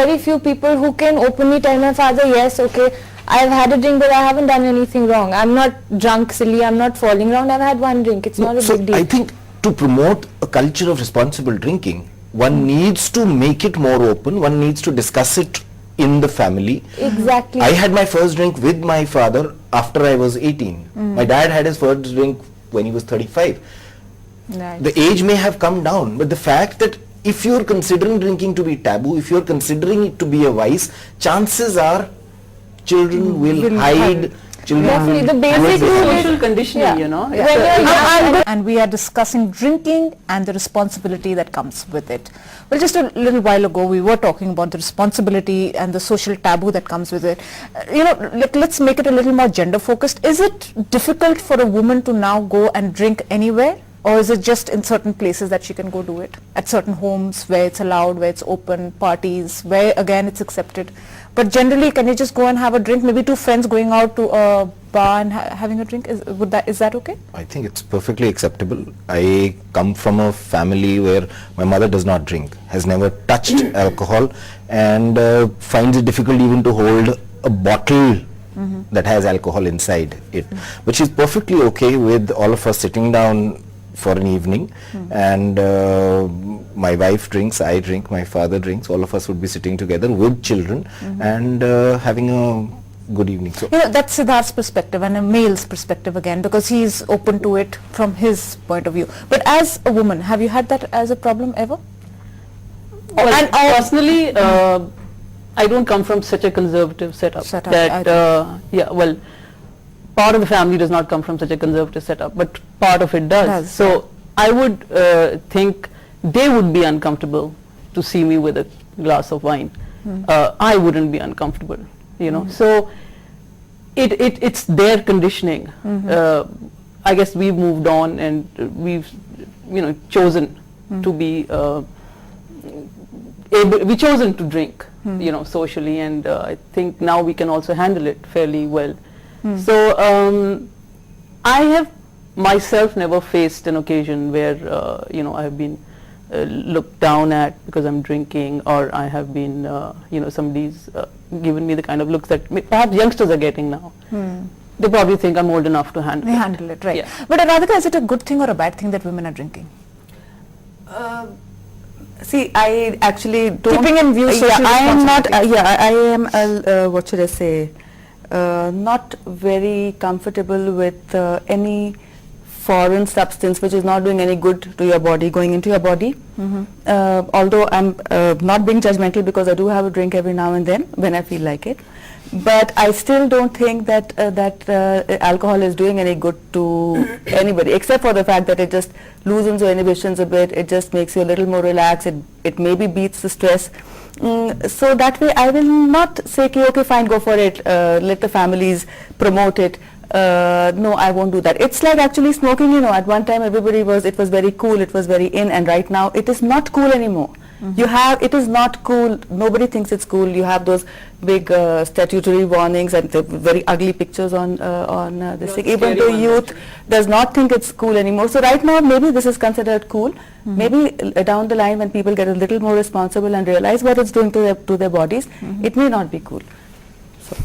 very few people who can openly tell my father, yes, okay, I've had a drink, but I haven't done anything wrong. I'm not drunk silly, I'm not falling around, I've had one drink. It's not a big deal. I think to promote a culture of responsible drinking, one needs to make it more open, one needs to discuss it in the family. Exactly. I had my first drink with my father after I was 18. My dad had his first drink when he was 35. Nice. The age may have come down, but the fact that if you're considering drinking to be taboo, if you're considering it to be a vice, chances are children will hide. Children Definitely, the will basic do it. Social conditioning, Yeah. you know. When you're young, And we are discussing drinking and the responsibility that comes with it. Well, just a little while ago we were talking about the responsibility and the social taboo that comes with it. Let's make it a little more gender focused. Is it difficult for a woman to now go and drink anywhere? Or is it just in certain places that she can go do it? At certain homes where it's allowed, where it's open, parties, where again it's accepted. But generally, can you just go and have a drink? Maybe two friends going out to a bar and having a drink? Is that okay? I think it's perfectly acceptable. I come from a family where my mother does not drink, has never touched alcohol, and finds it difficult even to hold a bottle that has alcohol inside it. But she's perfectly okay with all of us sitting down for an evening, and my wife drinks, I drink, my father drinks, all of us would be sitting together with children and having a good evening. So That's Siddharth's perspective and a male's perspective again, because he's open to it from his point of view. But as a woman, have you had that as a problem ever? Well, personally, I don't come from such a conservative setup. Part of the family does not come from such a conservative setup, but part of it does. So I would think they would be uncomfortable to see me with a glass of wine. I wouldn't be uncomfortable, you know. So it's their conditioning. I guess we've moved on and we've, chosen to be we've chosen to drink, socially, and I think now we can also handle it fairly well. So I have myself never faced an occasion where I have been looked down at because I'm drinking, or I have been somebody's given me the kind of looks that perhaps youngsters are getting now. They probably think I'm old enough to handle it. Right. Yeah. But Radhika, is it a good thing or a bad thing that women are drinking? See, I actually don't. Keeping in view social I am not. responsibility. I am. What should I say? Not very comfortable with any foreign substance which is not doing any good to your body going into your body. Although I'm not being judgmental, because I do have a drink every now and then when I feel like it. But I still don't think that alcohol is doing any good to anybody, except for the fact that it just loosens your inhibitions a bit. It just makes you a little more relaxed. It maybe beats the stress. So that way I will not say, okay, fine, go for it. Let the families promote it. No, I won't do that. It's like actually smoking, at one time it was very cool, it was very in, and right now it is not cool anymore. It is not cool. Nobody thinks it's cool. You have those big statutory warnings and the very ugly pictures on this thing. Even the youth does not think it's cool anymore. So right now, maybe this is considered cool. Maybe down the line, when people get a little more responsible and realize what it's doing to their bodies, it may not be cool. So.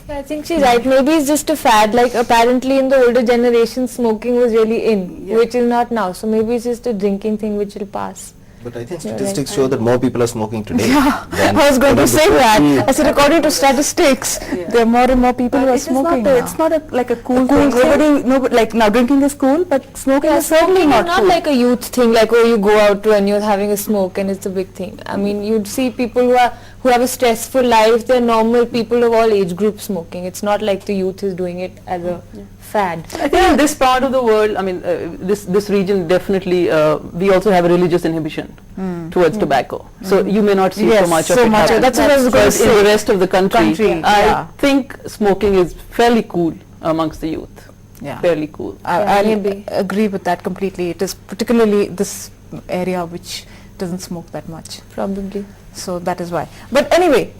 I think she's right. Maybe it's just a fad. Like apparently in the older generation, smoking was really in, which is not now. So maybe it's just a drinking thing which will pass. But I think statistics show that more people are smoving today. I was going to say that. I said, according to statistics, there are more and more people who are smoking now. It's not like a cool thing. Nobody, like now drinking is cool, but smoking is certainly not not cool. like a youth thing, like you go out and you're having a smoke and it's a big thing. I mean, you'd see people who have a stressful life. They're normal people of all age groups smoking. It's not like the youth is doing it as a fad. I think in this part of the world, I mean, this region definitely, we also have a religious inhibition towards tobacco. So you may not see so much of it happen. That's what I was going to say. In the rest of the country, I think smoking is fairly cool amongst the youth. Fairly cool. I agree with that completely. It is particularly this area which doesn't smoke that much. Probably. So that is why. But anyway,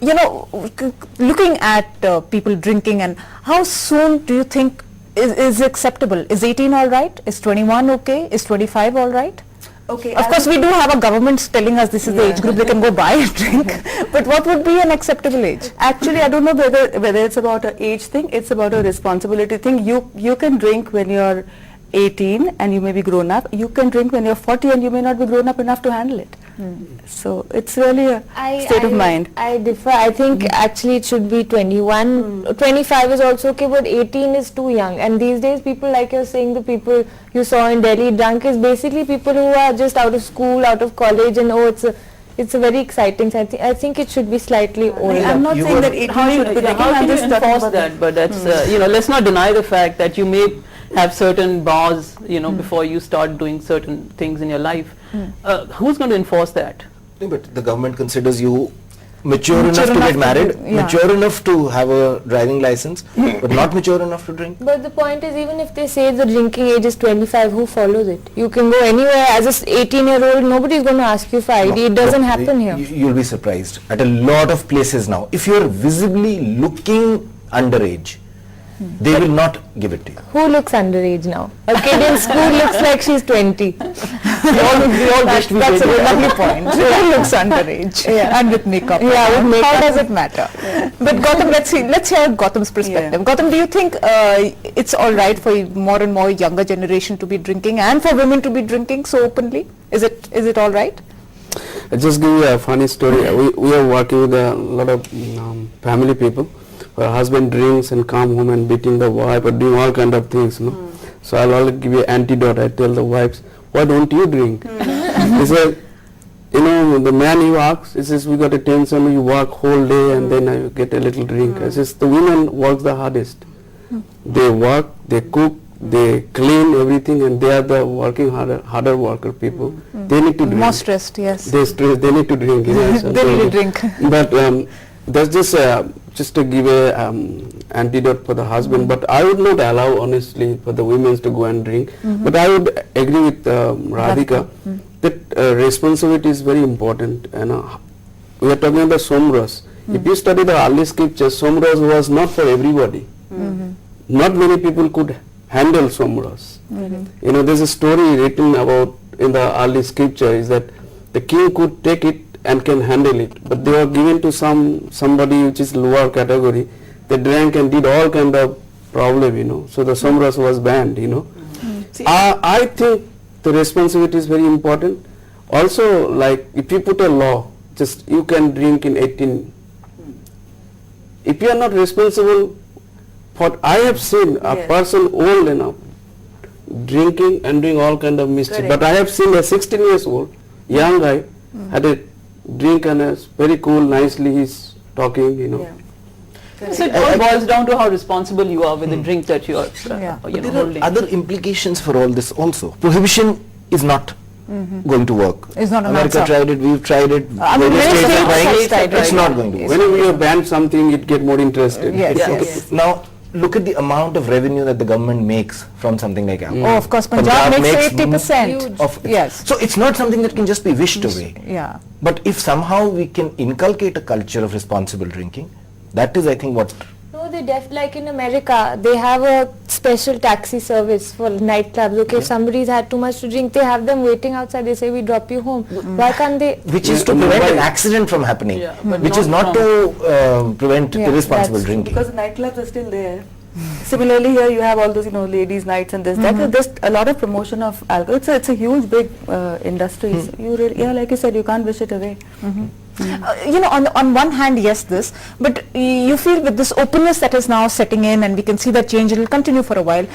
looking at people drinking, and how soon do you think is acceptable? Is 18 all right? Is 21 okay? Is 25 all right? Okay. Of course, we do have a government telling us this is the age group they can go buy and drink. But what would be an acceptable age? Actually, I don't know whether it's about an age thing. It's about a responsibility thing. You can drink when you're 18 and you may be grown up. You can drink when you're 40 and you may not be grown up enough to handle it. So it's really a state of mind. I differ. I think actually it should be 21. 25 is also okay, but 18 is too young. And these days people, like you're saying, the people you saw in Delhi drunk is basically people who are just out of school, out of college, and it's a very exciting. So I think it should be slightly older. I'm not You saying were- that 18 How should be drinking. can I'm you just talking enforce about that? But that's you know, let's not deny the fact that you may have certain bars, you know, before you start doing certain things in your life. Who's going to enforce that? No, but the government considers you mature enough to enough get to married, do- yeah. mature enough to have a driving license, but not mature enough to drink. But the point is, even if they say the drinking age is 25, who follows it? You can go anywhere as a 18-year-old, nobody is going to ask you for ID. It doesn't happen here. You'll be surprised. At a lot of places now, if you're visibly looking underage, they will not give it to you. Who looks underage now? A kid in school looks like she's 20. We all wish we That's a did. lovely point. It looks underage and with makeup. Yeah, with makeup. How does it matter? But Gautam, let's hear Gautam's perspective. Yeah. Gautam, do you think it's all right for more and more younger generation to be drinking and for women to be drinking so openly? Is it all right? I'll just give you a funny story. We are working with a lot of family people. Her husband drinks and come home and beating the wife or doing all kind of things, you know. So I'll always give you an antidote. I tell the wives, why don't you drink? He said, you know, the man he works, he says, we got a tension, you work whole day and then I get a little drink. I says, the women work the hardest. They work, they cook, they clean everything, and they are the working harder worker people. They need to drink. More stressed, yes. They need to drink. You know, so They need to drink. But that's just to give a antidote for the husband. But I would not allow, honestly, for the women to go and drink. But I would agree with Radhika that responsibility is very important. You know, we are talking about Somras. If you study the early scriptures, Somras was not for everybody. Not many people could handle Somras. You know, there's a story written about in the early scripture is that the king could take it and can handle it, but they were given to somebody which is lower category. They drank and did all kind of problem, you know. So the Somras was banned, you know. I think the responsibility is very important. Also, like if you put a law, just you can drink in 18. If you are not responsible, for I have seen a Yes. person old enough drinking and doing all kind of mischief. Correct. But I have seen a 16 years old young guy had a drink and is very cool, nicely he's talking, you know. Yeah. So it all boils down to how responsible you are with the drink that you are Yeah. you know, There are holding. other implications for all this also. Prohibition is not going to work. It's not an America answer. tried it, we've tried it, I mean, various many states are states trying have it, tried it's it. not going to work. Whenever you ban something, it get more interested. Yes, Yeah. yes. Now, look at the amount of revenue that the government makes from something like alcohol. Oh, of course, Punjab makes 80%. Huge. Of Yes. So it's not something that can just be wished away. Yeah. But if somehow we can inculcate a culture of responsible drinking, that is, I think, what. No, they like in America, they have a special taxi service for nightclubs. Okay, if somebody's had too much to drink, they have them waiting outside. They say, we drop you home. Why can't they? Which is Yeah, to prevent an Mumbai. accident from happening, Yeah, but which is not not to prevent Yeah, irresponsible that's drinking. Because the nightclubs are still there. Similarly, here you have all those, you know, ladies' nights and this. That there's a lot of promotion of alcohol. It's a huge, big industry. So you really, yeah, like you said, you can't wish it away. You know, on one hand, yes, this, but you feel with this openness that is now setting in, and we can see that change, it will continue for a while.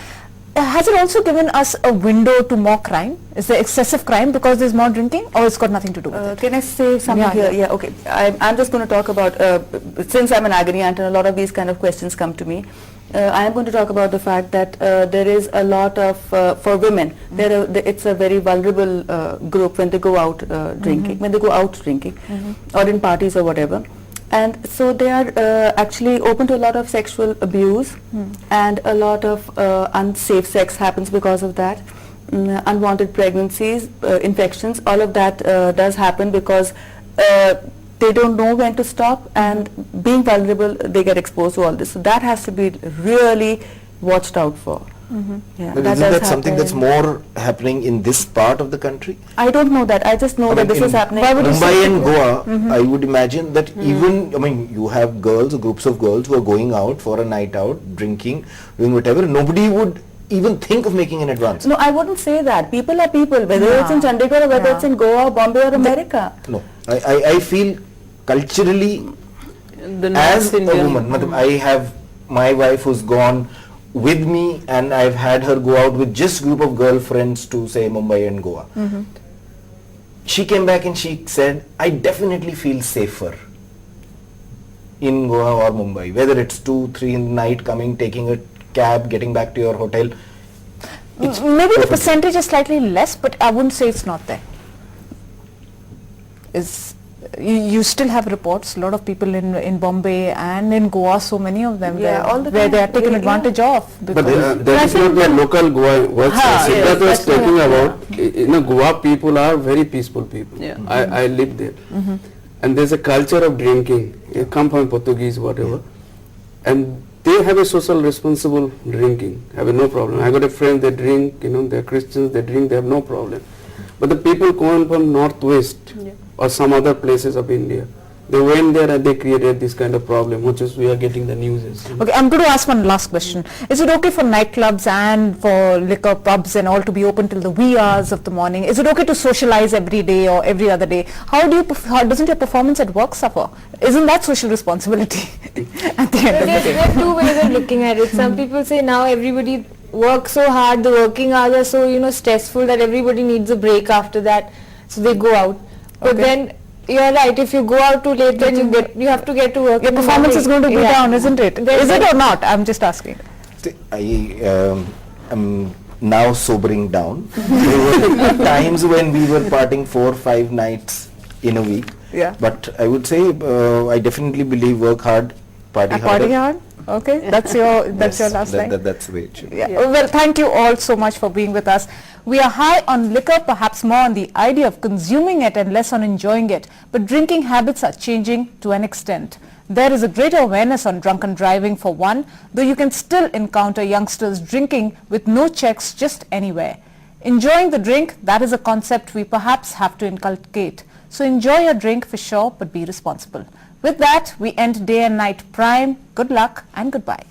Has it also given us a window to more crime? Is there excessive crime because there's more drinking, or it's got nothing to do with it? Can I say something Yeah, here? Yeah, okay. I'm just going to talk about, since I'm an agony aunt and a lot of these kind of questions come to me, I am going to talk about the fact that there is a lot of, for women, it's a very vulnerable group when they go out drinking, when they go out drinking, or in parties or whatever. And so they are actually open to a lot of sexual abuse, and a lot of unsafe sex happens because of that. Unwanted pregnancies, infections, all of that does happen because they don't know when to stop, and being vulnerable, they get exposed to all this. So that has to be really watched out for. Yeah, But that isn't does that something that's happen. more happening in this part of the country? I don't know that. I just know I that mean, this is in happening. Mumbai and Goa, I would imagine that even, I mean, you have girls, groups of girls who are going out for a night out, drinking, doing whatever. Nobody would even think of making an advance. No, I wouldn't say that. People are people, whether it's in Chandigarh or whether Yeah. it's in Goa, Bombay or America. No, I feel culturally The as North a Indian- woman, matlab, I have my wife who's gone with me and I've had her go out with just group of girlfriends to say Mumbai and Goa. She came back and she said, I definitely feel safer in Goa or Mumbai, whether it's 2-3 in the night coming, taking a cab, getting back to your hotel. It's Maybe the perfect. percentage is slightly less, but I wouldn't say it's not there. You still have reports, a lot of people in Bombay and in Goa, so many of them Yeah, all the where they are time. taken Yeah. advantage of. But because- that is not the local Goa. What yes, Siddharth was that's talking what- about, you know, Goa people are very peaceful people. Yeah. I live there. And there's a culture of drinking. You come from Portuguese, whatever. And they have a social responsible drinking. Have no problem. I got a friend, they drink, you know, they're Christians, they drink, they have no problem. But the people going from northwest or some other places of India, they went there and they created this kind of problem, which is we are getting the news. Okay, I'm going to ask one last question. Is it okay for nightclubs and for liquor pubs and all to be open till the wee hours of the morning? Is it okay to socialize every day or every other day? How doesn't your performance at work suffer? Isn't that social responsibility at the end of the There day? are two ways of looking at it. Some people say now everybody works so hard, the working hours are so, stressful that everybody needs a break after that, so they go out. But Okay. then you're right, if you go out too late, then you have to get to work. Your in the performance is going morning. to be Yeah. down, isn't it? There's Is it a- or not? I'm just asking. I am now sobering down. There were times when we were partying 4-5 nights in a week. Yeah. But I would say I definitely believe work hard, party A harder. party hard? Okay, that's your Yes, last line. that's the way it should be. Yeah. Well, thank you all so much for being with us. We are high on liquor, perhaps more on the idea of consuming it and less on enjoying it. But drinking habits are changing to an extent. There is a greater awareness on drunken driving for one, though you can still encounter youngsters drinking with no checks just anywhere. Enjoying the drink, that is a concept we perhaps have to inculcate. So enjoy your drink for sure, but be responsible. With that, we end Day and Night Prime. Good luck and goodbye.